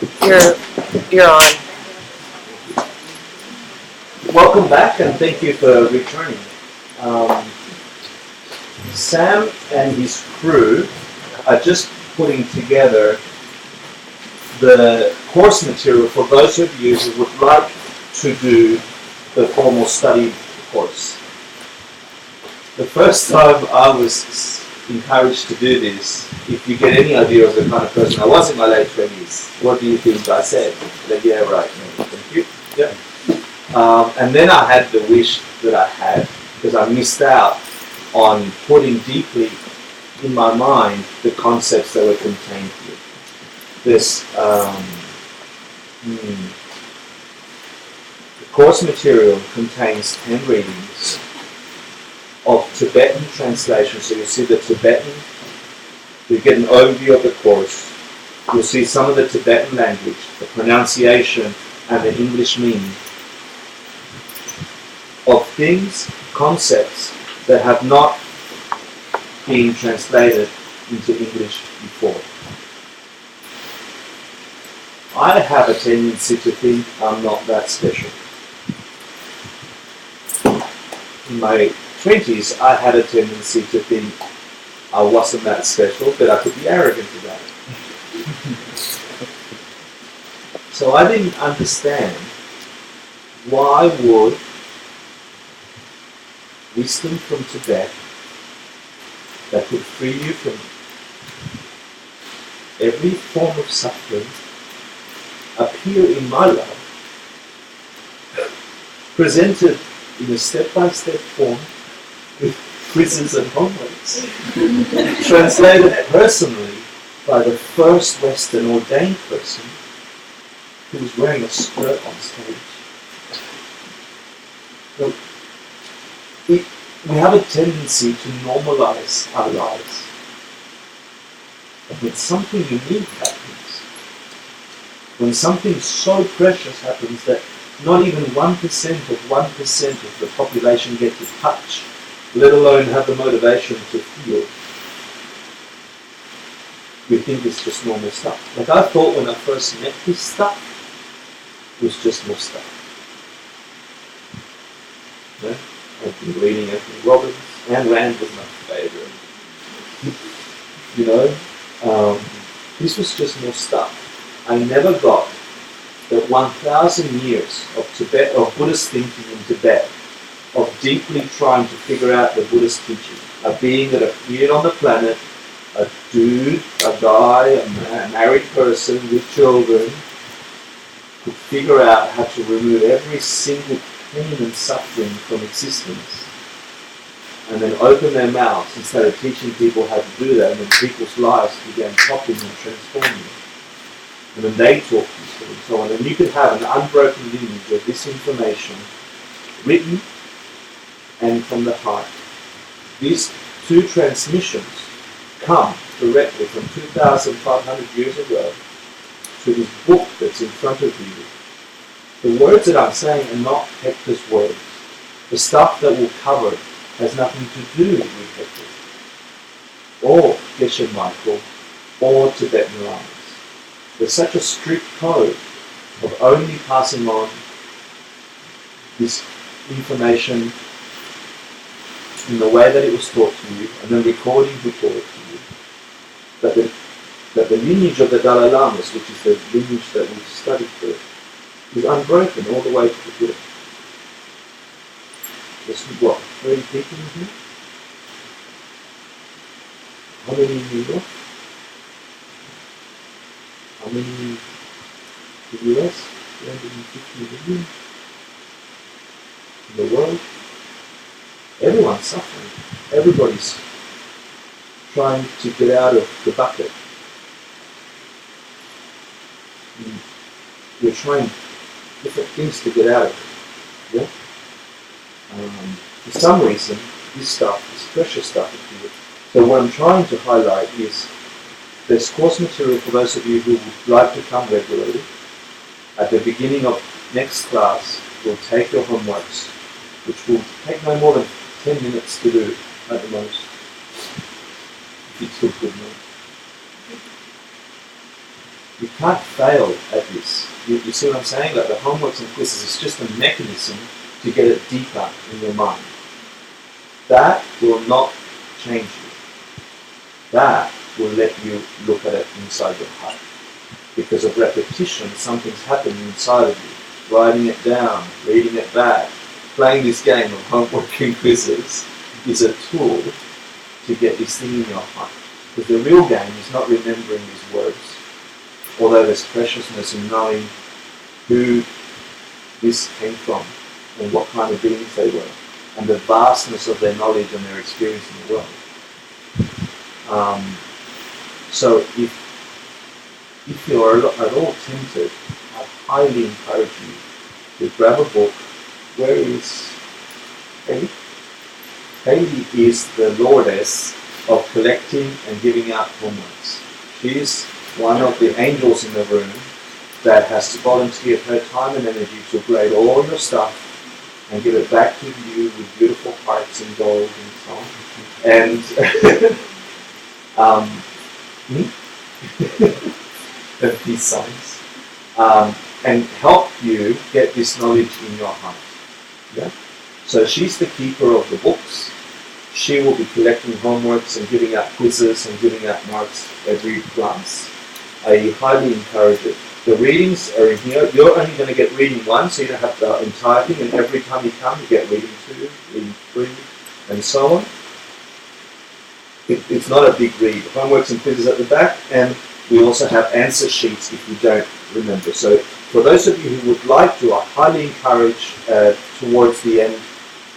You're on. Welcome back and thank you for returning. Sam and his crew are just putting together the course material for those of you who would like to do the formal study course. The first time I was encouraged to do this, if you get any idea of the kind of person I was in my late 20s, what do you think I said? Like, yeah, right, no, thank you. Yeah. And then I had the wish that I had, because I missed out on putting deeply in my mind the concepts that were contained here. This the course material contains 10 readings of Tibetan translation. So you'll see the Tibetan, you get an overview of the course, you'll see some of the Tibetan language, the pronunciation and the English meaning of things, concepts that have not been translated into English before. I have a tendency to think I'm not that special. In my 20s, I had a tendency to think I wasn't that special, but I could be arrogant about it. So I didn't understand why would wisdom from Tibet that could free you from every form of suffering appear in my life, presented in a step-by-step form with quizzes and homeworks, translated personally by the first Western ordained person who was wearing a skirt on stage. So, we have a tendency to normalize our lives. But when something unique happens, when something so precious happens that not even 1% of the population get to touch, let alone have the motivation to feel, we think it's just normal stuff. Like I thought when I first met this stuff, it was just more stuff. Yeah? I've been reading Anthony Robbins. Ayn Rand was my favourite. This was just more stuff. I never got that 1,000 years of Buddhist thinking in Tibet, of deeply trying to figure out the Buddhist teaching, a being that appeared on the planet, a dude, a guy, a married person with children, could figure out how to remove every single pain and suffering from existence, and then open their mouths and started teaching people how to do that, and then people's lives began popping and transforming. And then they talk peacefully and so on. And you could have an unbroken lineage of this information written and from the heart. These two transmissions come directly from 2,500 years ago to this book that's in front of you. The words that I'm saying are not Hector's words. The stuff that will cover it has nothing to do with Hector, or Geshe Michael, or Tibetan Lamas. There's such a strict code of only passing on this information in the way that it was taught to you, and then recording who taught it to you, that the lineage of the Dalai Lamas, which is the lineage that we've studied through, is unbroken all the way to the Buddha. There's what, 30 people in here? How many in New York? How many in the US? 350 million? In the world? Everyone's suffering. Everybody's trying to get out of the bucket. You're trying different things to get out of it. Yeah? For some reason, this stuff, this precious stuff is here. So what I'm trying to highlight is there's course material for those of you who would like to come regularly. At the beginning of next class, we'll take your homeworks, which will take no more than 10 minutes to do at the most. If you took good notes. You can't fail at this. You see what I'm saying? Like the homeworks and quizzes is just a mechanism to get it deeper in your mind. That will not change you. That will let you look at it inside your heart. Because of repetition, something's happening inside of you. Writing it down, reading it back, playing this game of homework and quizzes is a tool to get this thing in your heart. Because the real game is not remembering these words. Although there's preciousness in knowing who this came from and what kind of beings they were, and the vastness of their knowledge and their experience in the world. So if you're at all tempted, I highly encourage you to grab a book. Where is Haley? Haley is the lordess of collecting and giving out homeworks. She's one of the angels in the room that has to volunteer her time and energy to grade all your stuff and give it back to you with beautiful hearts and gold and so on. And peace signs. And help you get this knowledge in your heart. Yeah? So she's the keeper of the books. She will be collecting homeworks and giving out quizzes and giving out marks every class. I highly encourage it. The readings are in here. You're only going to get reading 1, so you don't have the entire thing, and every time you come, you get reading 2, reading 3, and so on. It's not a big read. Homeworks and quizzes at the back, and we also have answer sheets if you don't remember. So for those of you who would like to, I highly encourage towards the end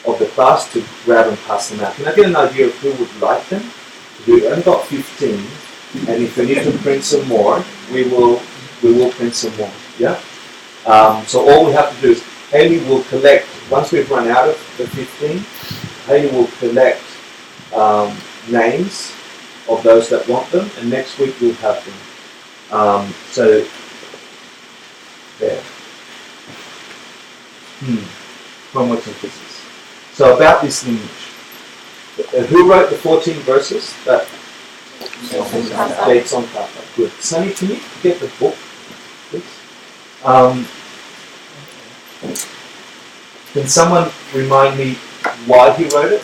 of the class to grab and pass them out. Can I get an idea of who would like them? We've only got 15, and if we need to print some more, we will print some more. Yeah. So all we have to do is Haley will collect. Once we've run out of the 15, Haley will collect names of those that want them, and next week we'll have them. So there. Homeworks and quizzes. So about this lineage. Who wrote the 14 verses? Je Tsongkapa. Good. Sunny, can you get the book, please? Can someone remind me why he wrote it?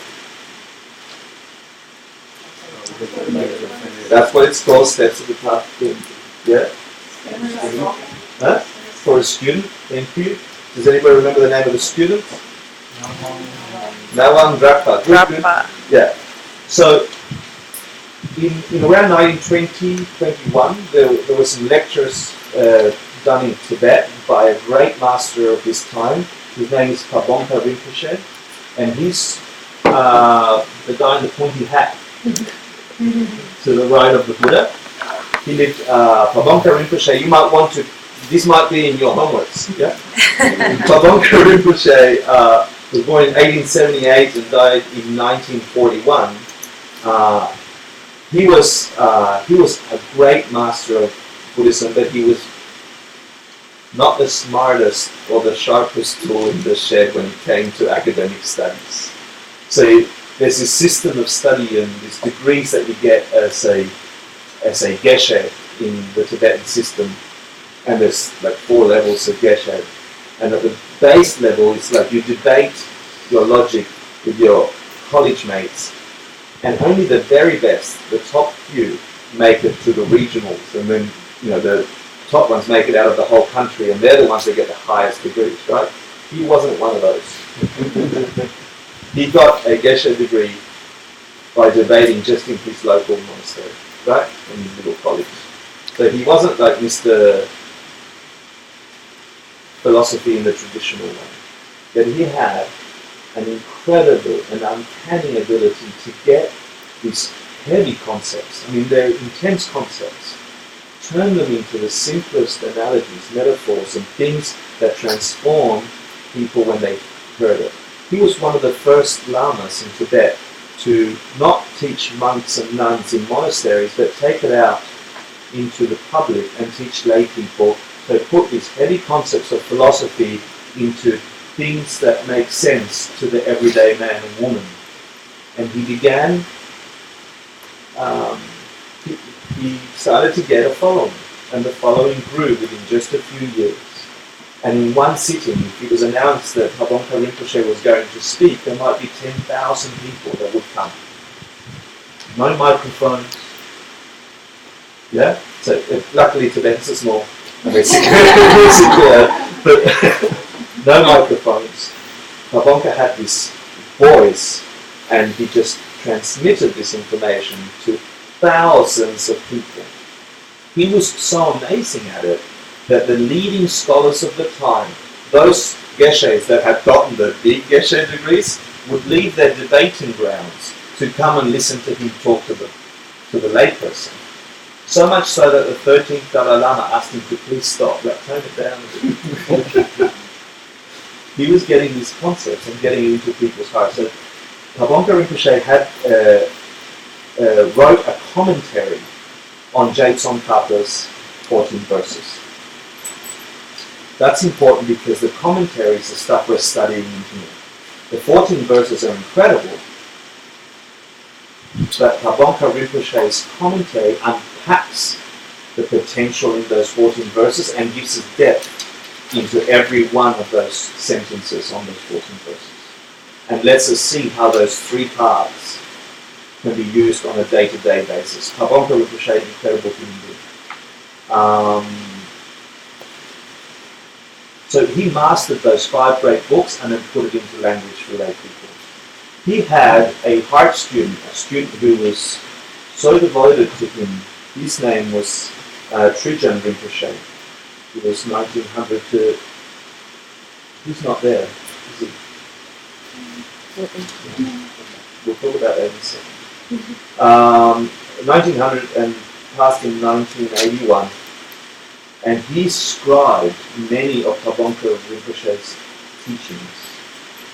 That's what it's called, Steps of the Path. Yeah? Huh? For a student, thank you. Does anybody remember the name of the student? Nawang Drapa. Good. Yeah. So, in around 1920, 21, there were some lectures done in Tibet by a great master of his time. His name is Pabongka Rinpoche, and he's the guy in the pointy hat to the right of the Buddha. He lived, Pabongka Rinpoche, you might want to, this might be in your homeworks, yeah? Pabongka Rinpoche was born in 1878 and died in 1941. He was a great master of Buddhism, but he was not the smartest or the sharpest tool in the shed when it came to academic studies. So there's this system of study and these degrees that you get as a Geshe in the Tibetan system, and there's like 4 levels of Geshe. And at the base level, it's like you debate your logic with your college mates, and only the very best, the top few, make it to the regionals, and then the top ones make it out of the whole country, and they're the ones that get the highest degrees, right? He wasn't one of those. He got a Geshe degree by debating just in his local monastery, right? In his little college. So he wasn't like Mr. Philosophy in the traditional way. But he had an incredible and uncanny ability to get these heavy concepts, I mean they're intense concepts, turn them into the simplest analogies, metaphors, and things that transform people when they heard it. He was one of the first lamas in Tibet to not teach monks and nuns in monasteries, but take it out into the public and teach lay people. So put these heavy concepts of philosophy into things that make sense to the everyday man and woman. And he began, he started to get a following. and the following grew within just a few years. And in one sitting, it was announced that Pabongka Rinpoche was going to speak, there might be 10,000 people that would come. No microphones. Yeah? So luckily Tibetans are small. And they sit there, but no microphones. Pabongka had this voice, and he just transmitted this information to thousands of people. He was so amazing at it that the leading scholars of the time, those Geshes that had gotten the big Geshe degrees, would leave their debating grounds to come and listen to him talk to the layperson. So much so that the 13th Dalai Lama asked him to please stop, like tone it down a bit. He was getting these concepts and getting it into people's hearts. So Pabongka Rinpoche had wrote a commentary on Je Tsongkapa's 14 verses. That's important because the commentary is the stuff we're studying in here. The 14 verses are incredible, but Pabongka Rinpoche's commentary unpacks the potential in those 14 verses and gives us depth into every one of those sentences on those 14 verses. And lets us see how those three paths can be used on a day-to-day basis. Pabongka Rinpoche, incredible human being. So he mastered those 5 great books and then put it into language for lay people. He had a heart student, a student who was so devoted to him. His name was Trijang Rinpoche. He was 1900 to... He's not there, is he? We'll talk about that in a second. 1900 and passed in 1981. And he scribed many of Pabongka Rinpoche's teachings.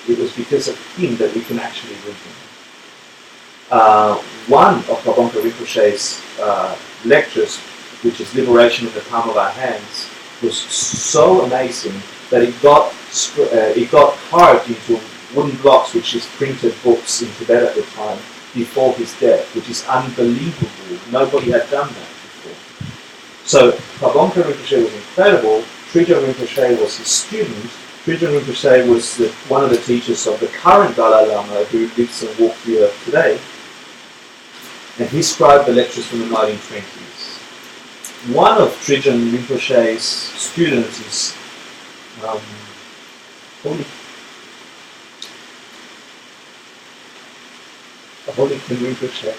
It was because of him that we can actually read them. One of Pabongka Rinpoche's lectures, which is Liberation of the Palm of Our Hands, was so amazing that it got carved into wooden blocks, which is printed books in Tibet at the time, before his death, which is unbelievable. Nobody had done that before. So Pabongka Rinpoche was incredible. Trijang Rinpoche was his student. Trijang Rinpoche was one of the teachers of the current Dalai Lama who lives and walks the earth today. And he scribed the lectures from the 1920s. One of Trijang Rinpoche's students is Holy Rinpoche,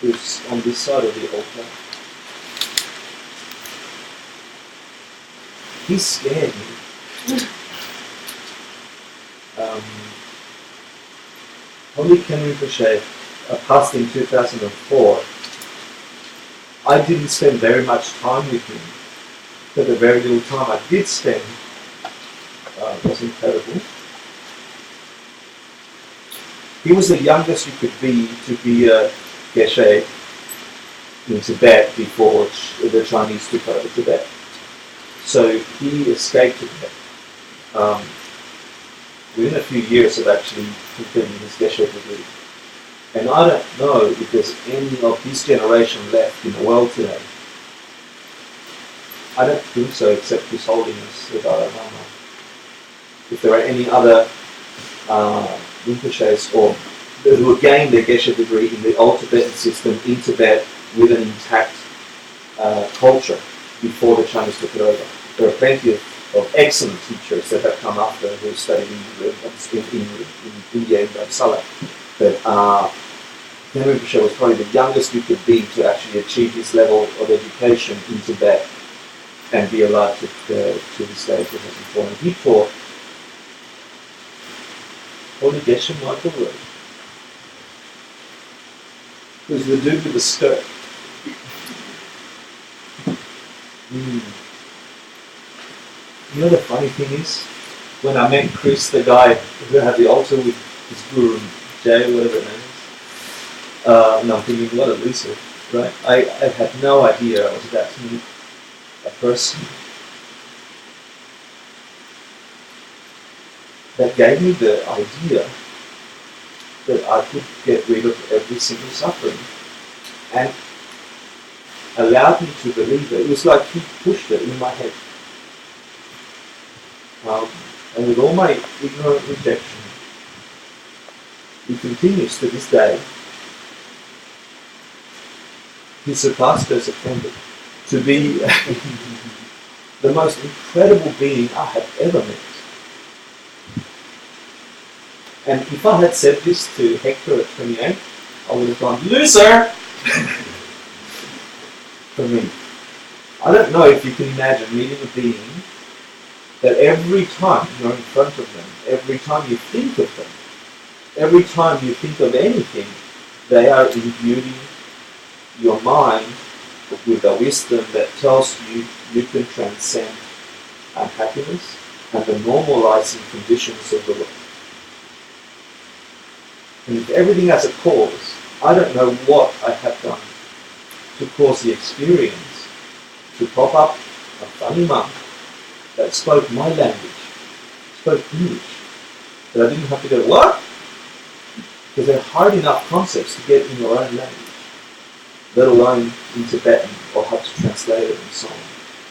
who's on this side of the altar. He scared me. Holy Rinpoche passed in 2004. I didn't spend very much time with him, but the very little time I did spend was incredible. He was the youngest you could be to be a Geshe in Tibet before the Chinese took over Tibet. So he escaped Tibet within a few years of actually completing his Geshe degree. And I don't know if there's any of his generation left in the world today. I don't think so, except His Holiness the Dalai Lama. If there are any other Rinpoches or who gained their Geshe degree in the old Tibetan system in Tibet with an intact culture before the Chinese took it over. There are plenty of excellent teachers that have come after who studied in India and Dharamsala. But Tenri Rinpoche was probably the youngest you could be to actually achieve this level of education in Tibet and be allowed to this day to have informed. He taught Holy Geshe Michael Roach. Who's the dude with the skirt. You know the funny thing is, when I met Chris, the guy who had the altar with his guru, Jay, whatever it is, and I'm thinking, what a loser, right? I had no idea I was about to meet a person that gave me the idea that I could get rid of every single suffering and allowed me to believe it. It was like he pushed it in my head. And with all my ignorant rejection, he continues to this day. He surpassed those offended to be the most incredible being I have ever met. And if I had said this to Hector at 28, I would have gone, loser! For me. I don't know if you can imagine meeting a being that every time you're in front of them, every time you think of them, every time you think of anything, they are imbuing your mind with a wisdom that tells you you can transcend unhappiness and the normalizing conditions of the world. And if everything has a cause, I don't know what I have done to cause the experience to pop up a funny monk that spoke my language, spoke English, that I didn't have to go, what? Because they're hard enough concepts to get in your own language, let alone in Tibetan, or have to translate it and so on.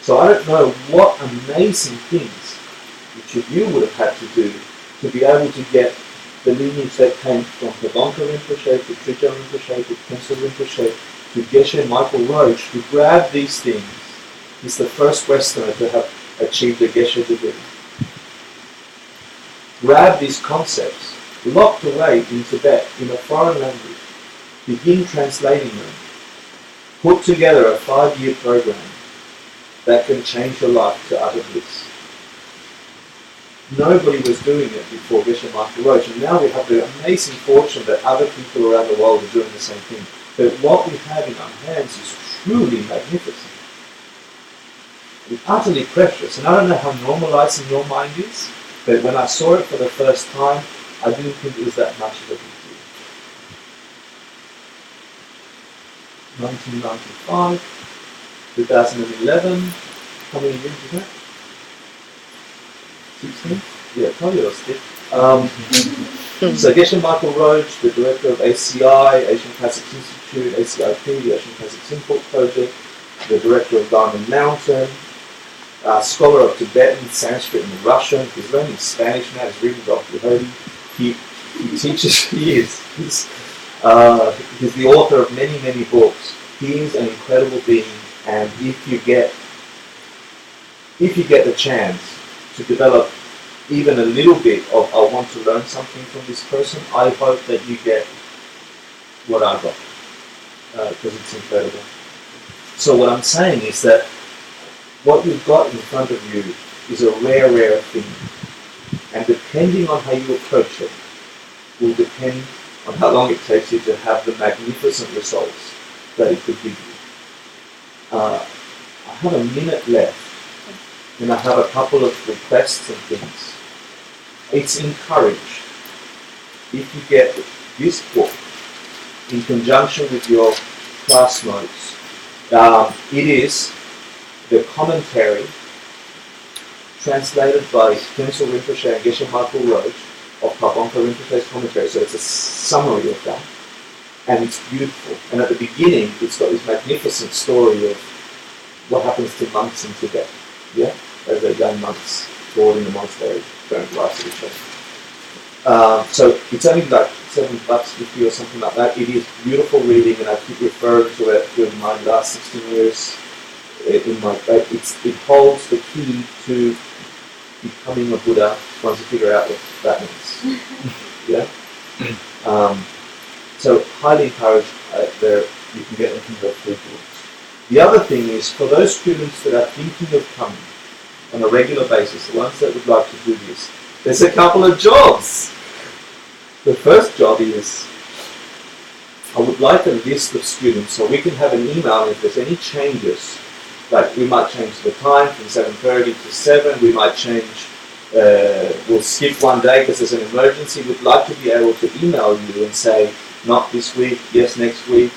So I don't know what amazing things each of you would have had to do to be able to get the lineage that came from Pabongka Rinpoche to Je Rinpoche to Lamtso Rinpoche to Geshe Michael Roach, to grab these things. He's the first Westerner to have achieved the Geshe degree. Grab these concepts, locked away in Tibet in a foreign language, begin translating them, put together a 5-year program that can change your life to utter bliss. Nobody was doing it before Geshe Michael Roach, and now we have the amazing fortune that other people around the world are doing the same thing. But what we have in our hands is truly magnificent. It's utterly precious, and I don't know how normalizing your mind is, but when I saw it for the first time, I didn't think it was that much of a big deal. 1995, 2011, how many years is that? 16? Yeah, probably lost it. So Geshe Michael Roach, the director of ACI, Asian Classics Institute, ACIP, the Asian Classics Import Project, the director of Diamond Mountain, scholar of Tibetan, Sanskrit and Russian. He's learning Spanish now, he's reading Dr. Hodi. He teaches, he's the author of many, many books. He is an incredible being, and if you get the chance to develop even a little bit of, I want to learn something from this person, I hope that you get what I got, because it's incredible. So what I'm saying is that what you've got in front of you is a rare, rare thing. And depending on how you approach it, will depend on how long it takes you to have the magnificent results that it could give you. I have a minute left, and I have a couple of requests and things. It's encouraged, if you get this book in conjunction with your class notes, it is the commentary translated by Lamtso Rinpoche and Geshe Michael Roach of Pabongka Rinpoche's commentary. So it's a summary of that, and it's beautiful. And at the beginning, it's got this magnificent story of what happens to monks in Tibet, as they're young monks, stored in the monastery, burnt lives of each other. So it's only like $7.50 or something like that. It is beautiful reading, and I keep referring to it during my last 16 years in my faith. It holds the key to becoming a Buddha once you figure out what that means. So highly encouraged there. You can get them from the free books. The other thing is, for those students that are thinking of coming on a regular basis, the ones that would like to do this, there's a couple of jobs. The first job is, I would like a list of students so we can have an email if there's any changes. Like we might change the time from 7:30 to 7, we might change, we'll skip one day because there's an emergency. We'd like to be able to email you and say, not this week, yes next week.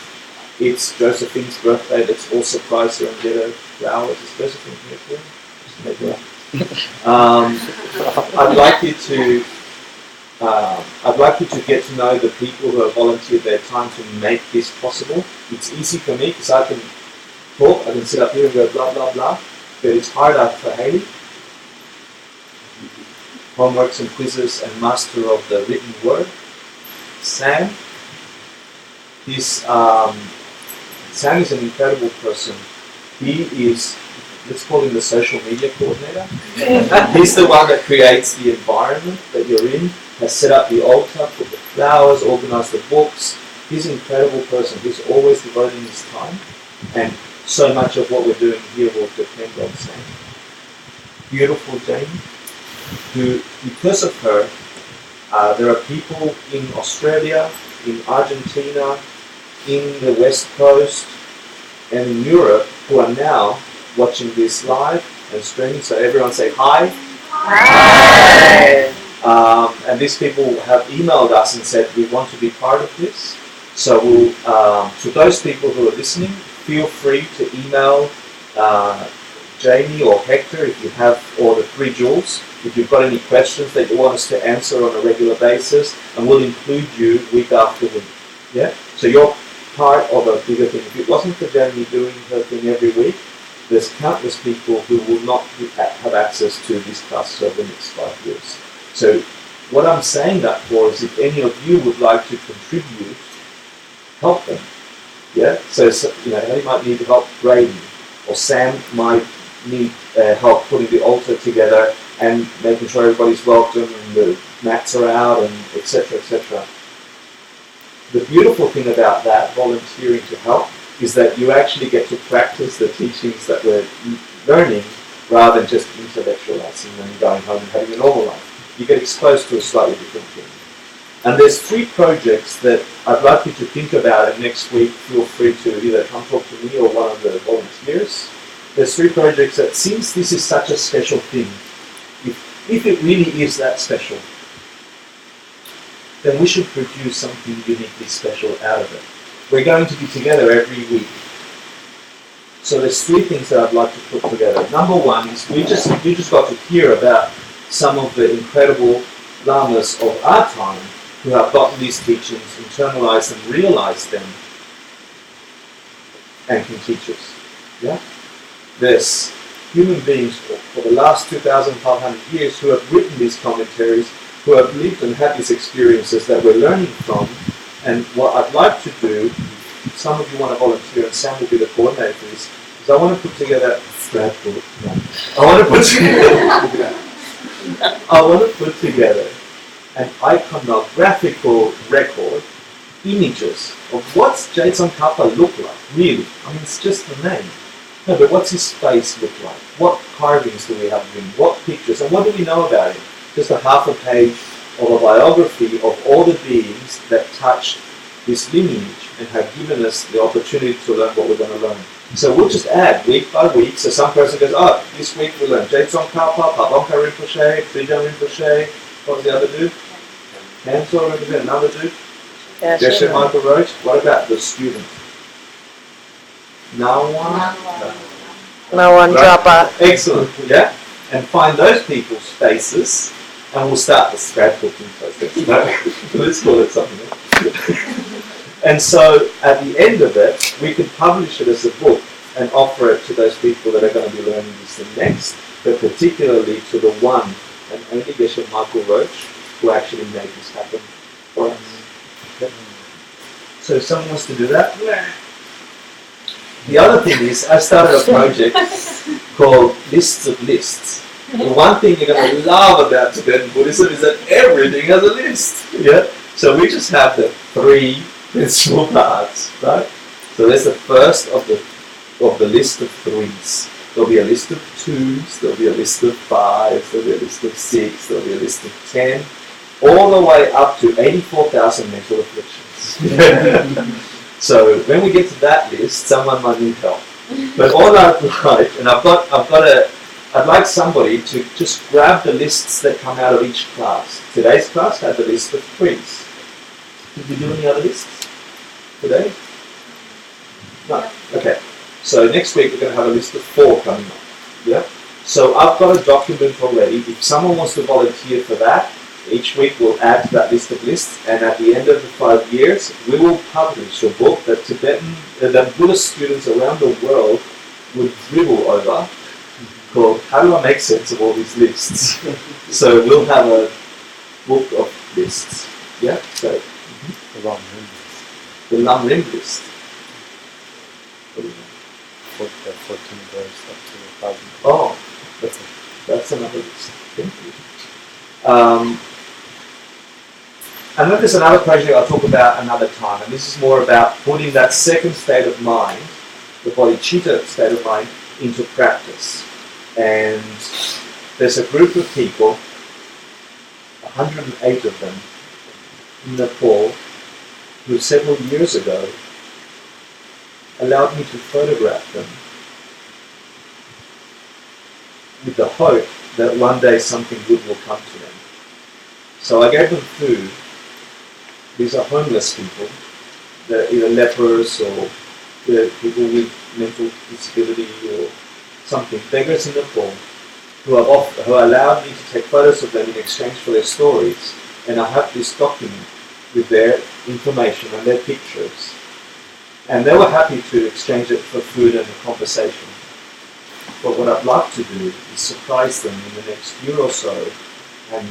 It's Josephine's birthday, let's all surprise her and get her flowers. Is Josephine here too? I'd like you to I'd like you to get to know the people who have volunteered their time to make this possible. It's easy for me because I can talk, I can sit up here and go blah, blah, blah, but it's harder for Haley. Homeworks and quizzes and master of the written word. Sam. Sam is an incredible person. He is, let's call him the social media coordinator. He's the one that creates the environment that you're in, has set up the altar, put the flowers, organized the books. He's an incredible person. He's always devoting his time, and so much of what we're doing here will depend on Sam. Beautiful Jane, who, because of her, there are people in Australia, in Argentina, in the West Coast, and in Europe who are now watching this live and streaming. So everyone say hi. Hi. And these people have emailed us and said we want to be part of this. So we'll, to those people who are listening, feel free to email Jamie or Hector if you have, or the 3 Jules, if you've got any questions that you want us to answer on a regular basis, and we'll include you week after week. Yeah? So you're part of a bigger thing. If it wasn't for Jamie doing her thing every week, there's countless people who will not have access to this class over the next 5 years. So what I'm saying that for is if any of you would like to contribute, help them. Yeah? So they might need help grading, or Sam might need help putting the altar together and making sure everybody's welcome and the mats are out and etc. etc. The beautiful thing about that, volunteering to help, is that you actually get to practice the teachings that we're learning rather than just intellectualizing and going home and having a normal life. You get exposed to a slightly different thing. And there's 3 projects that I'd like you to think about, and next week feel free to either come talk to me or one of the volunteers. There's 3 projects that, since this is such a special thing, if it really is that special, then we should produce something uniquely special out of it. We're going to be together every week. So there's 3 things that I'd like to put together. Number 1 is you just got to hear about some of the incredible lamas of our time who have gotten these teachings, internalized and realized them, and can teach us. Yeah? There's human beings for the last 2,500 years who have written these commentaries, who have lived and had these experiences that we're learning from. And what I'd like to do, if some of you want to volunteer, and Sam will be the coordinator for this, is I want to put together an iconographical record, images of what's Je Tsongkapa look like, really. I mean, it's just the name. No, but what's his face look like? What carvings do we have of him? What pictures? And what do we know about him? Just a half a page of a biography of all the beings that touched this lineage and have given us the opportunity to learn what we're going to learn. So we'll just add week by week. So some person goes, oh, this week we learned Je Tsongkapa, Pabongka Rinpoche, Rinpoche, what was the other dude? Lamtso Namsum, another dude? Geshe Michael Roach. What about the student? No one dropper. Excellent, yeah? And find those people's faces, and we'll start the scrapbooking process. No, let's call it something else. And so at the end of it, we could publish it as a book and offer it to those people that are going to be learning this thing next, but particularly to the one and only Geshe Michael Roach who actually made this happen for us. Okay. So if someone wants to do that, the other thing is, I started a project called Lists of Lists. The one thing you're going to love about Tibetan Buddhism is that everything has a list. Yeah. So we just have the 3 principal parts, right? So there's the first of the list of 3s. There'll be a list of 2s. There'll be a list of 5s. There'll be a list of 6. There'll be a list of 10, all the way up to 84,000 mental afflictions. So when we get to that list, someone might need help. But all I'd like, and I'd like somebody to just grab the lists that come out of each class. Today's class had the list of 3s. Did we do any other lists today? No. Okay. So next week we're going to have a list of 4 coming up. Yeah. So I've got a document already. If someone wants to volunteer for that, Each week we'll add to that list of lists, and at the end of the 5 years, we will publish a book that that Buddhist students around the world would dribble over, called "How Do I Make Sense of All These Lists?" So we'll have a book of lists. Yeah. So the Lam Rim list. 14 verse up to 1,000. Oh, that's another list. Thank you. And then there's another project I'll talk about another time, and this is more about putting that second state of mind, the bodhicitta state of mind, into practice. And there's a group of people, 108 of them, in Nepal, who several years ago allowed me to photograph them with the hope that one day something good will come to them. So I gave them food. These are homeless people. They're either lepers or they're people with mental disability or something, beggars in Nepal, who allowed me to take photos of them in exchange for their stories. And I have this document with their information and their pictures. And they were happy to exchange it for food and a conversation. But what I'd like to do is surprise them in the next year or so, and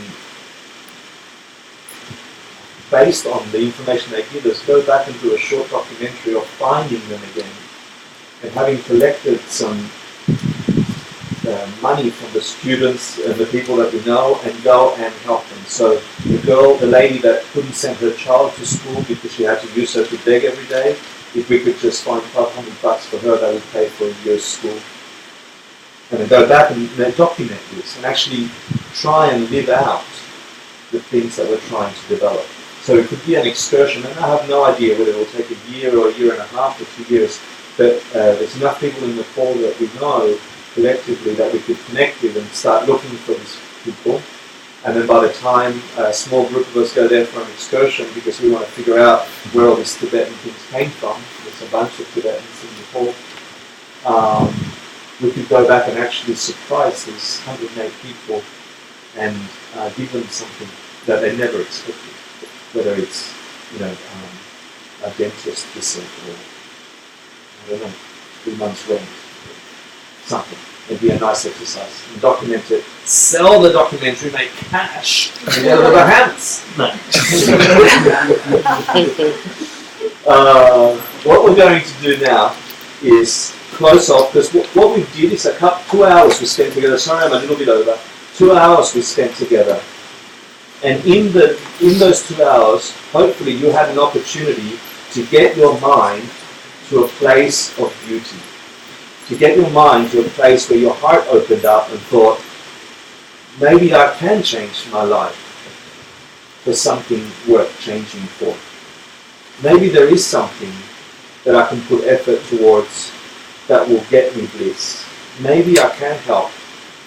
based on the information they give us, go back and do a short documentary of finding them again, and having collected some money from the students and the people that we know, and go and help them. So the lady that couldn't send her child to school because she had to use her to beg every day, if we could just find $500 for her, that would pay for a year's school. And then go back and document this and actually try and live out the things that we're trying to develop. So it could be an excursion, and I have no idea whether it will take a year or a year and a half or 2 years, but there's enough people in Nepal that we know collectively that we could connect with and start looking for these people. And then by the time a small group of us go there for an excursion, because we want to figure out where all these Tibetan things came from, there's a bunch of Tibetans in Nepal, we could go back and actually surprise these 108 people and give them something that they never expected. Whether it's, a dentist visit or, 3 months rent, something. It'd be a nice exercise. And document it. Sell the documentary, make cash, and get out of our hands. What we're going to do now is close off, because what we did is 2 hours we spent together. Sorry, I'm a little bit over. 2 hours we spent together. And in those 2 hours, hopefully you had an opportunity to get your mind to a place of beauty. To get your mind to a place where your heart opened up and thought, maybe I can change my life for something worth changing for. Maybe there is something that I can put effort towards that will get me bliss. Maybe I can help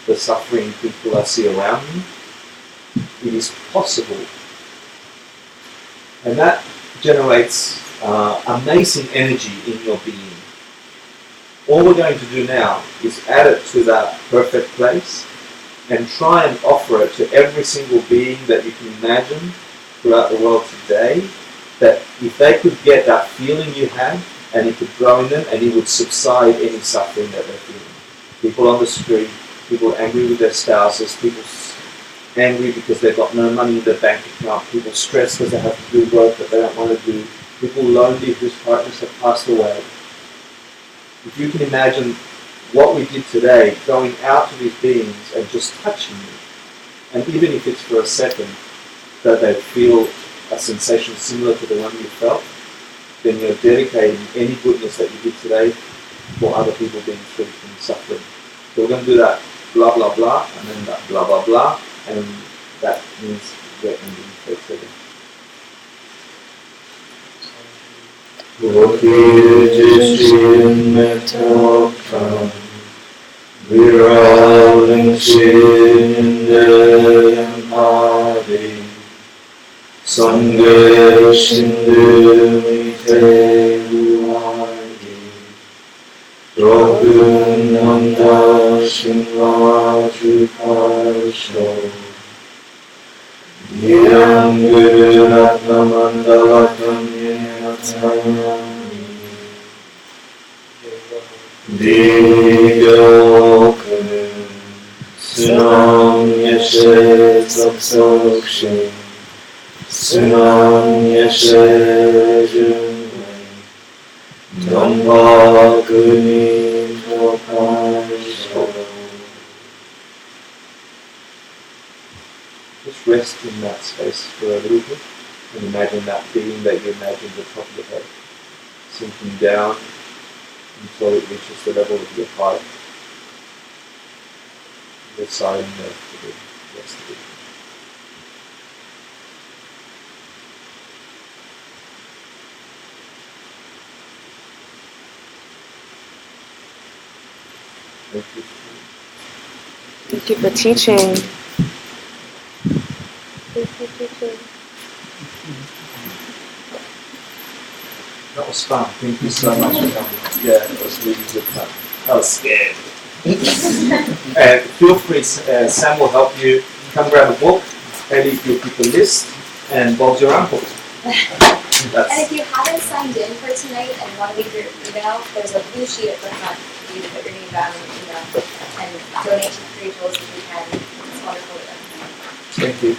the suffering people I see around me. It is possible. And that generates amazing energy in your being. All we're going to do now is add it to that perfect place and try and offer it to every single being that you can imagine throughout the world today, that if they could get that feeling you had, and it could grow in them, and it would subside any suffering that they're feeling. People on the street, people angry with their spouses, people angry because they've got no money in their bank account, people stressed because they have to do work that they don't want to do, people lonely whose partners have passed away. If you can imagine what we did today, going out to these beings and just touching them, and even if it's for a second, that they feel a sensation similar to the one you felt, then you're dedicating any goodness that you did today for other people being free from suffering. So we're going to do that blah blah blah, and then that blah blah blah, and that means we're ending for today. Sangha Shindu Mite Uwagi Drogun Nanda Shinwa Juparsho Yam Guru Ratnamandalatam Yenatayami Diyoku Sunam Yeshe Tsoksokshin Sunam Yeshe Junwei Dhamma Guni Tokai. Just rest in that space for a little bit and imagine that being that you imagine at the top of your head sinking down until it reaches the level of your heart. You're deciding there to be rested. Thank you for teaching. That was fun. Thank you so much for coming. Yeah, it was really good fun. I was scared. And feel free, Sam will help you. Come grab a book, Eddie, you'll keep a list, and Bob's your uncle. And if you haven't signed in for tonight and want to leave your email, there's a blue sheet at the front for you to put your name down in the email and donate to 3 jewels if you can. It's wonderful to them. Thank you.